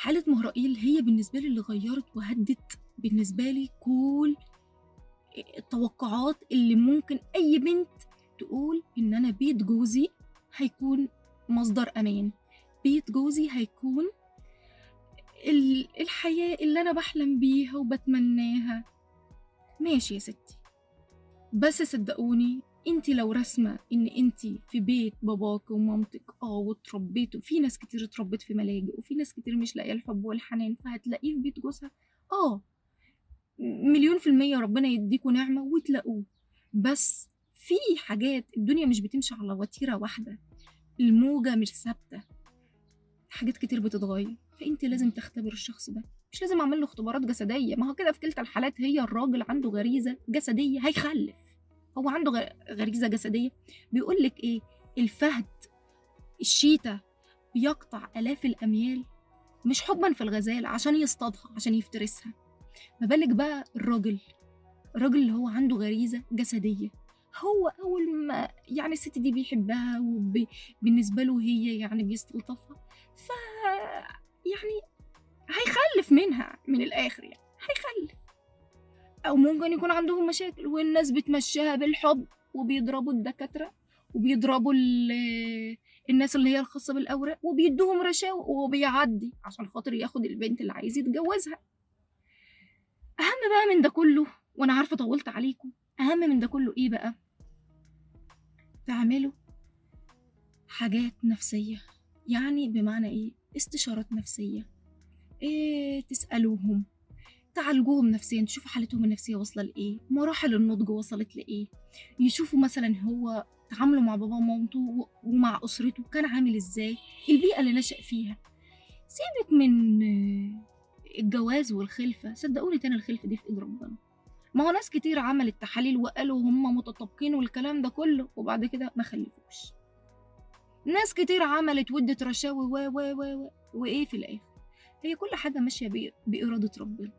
حالة مهرائيل هي بالنسبة لي اللي غيّرت وهدِّت بالنسبة لي كل التوقعات اللي ممكن أي بنت تقول إن أنا بيت جوزي هيكون مصدر أمان، بيت جوزي هيكون الحياة اللي أنا باحلم بيها وباتمناها. ماشي يا ستي، بس صدقوني أنتِ لو راسمة إن أنتِ في بيت باباكِ ومامتِك واتربيتوا، في ناس كتير اتربت في ملاجئ، وفي ناس كتير مش لاقية الحب والحنان، فهتلاقيه في بيت جوزها. آه، مليون في المِيّة ربنا يديكم نعمة وتلاقوه، بس في حاجات الدنيا مش بتمشي على وتيرة واحدة، الموجة مش ثابتة، حاجات كتير بتتغيّر، فأنتِ لازم تختبري الشخص ده، مش لازم أعمل له اختبارات جسدية، ما هو كده في كلتا الحالات هي الراجل عنده غريزة جسدية هيخلِّف، هو عنده غريزة جسدية. بيقول لِك إيه، الفهد، الشيتا بيقطع آلاف الأميال مش حُبًا في الغزال عشان يصطادها، عشان يفترسها، ما بالِك بقى الراجل اللي هو عنده غريزة جسدية، هو أول ما يعني الست دي بيحبها بالنسبة له هي يعني بيستلطفها، يعني هيخلِّف منها من الآخر يعني، هيخلِّف. أو ممكن يكون عندهم مشاكل والناس بتمشّيها بالحب وبيضربوا الدكاترة وبيضربوا الناس اللي هي الخاصة بالأوراق وبيدّوهم رشاوى وبيعدّي عشان خاطر ياخد البنت اللي عايز يتجوّزها. أهم بقى من ده كُلّه، وأنا عارفة طوّلت عليكم، أهم من ده كُلّه إيه بقى، تعملوا حاجات نفسية، يعني بمعنى إيه، استشارات نفسية، تسألوهم، تعالجوهم نفسيًا، تشوفوا حالتهم النفسية واصلة لإيه، مراحل النضج وصلت لإيه، يشوفوا مثلًا هو تعامله مع باباه ومامته ومع أسرته كان عامل إزاي، البيئة اللي نشأ فيها. سيبِك من الجواز والخلفة، صدقوني تاني الخلفة دي في إيد ربنا. ما هو ناس كتير عملت تحاليل وقالوا هم متطابقين والكلام ده كله وبعد كده ما خلفوش. ناس كتير عملت وادت رشاوي وإيه في الآخر. هي كل حاجة ماشية بإرادة ربنا.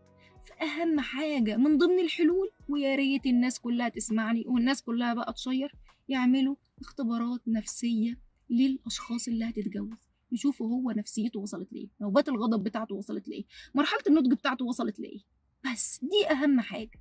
فأهم حاجة من ضمن الحلول، ويا ريت الناس كلها تسمعني والناس كلها بقى تشير، يعملوا اختبارات نفسية للأشخاص اللي هتتجوز، يشوفوا هو نفسيته وصلت لإيه، نوبات الغضب بتاعته وصلت لإيه، مرحلة النضج بتاعته وصلت لإيه، بس دي أهم حاجة.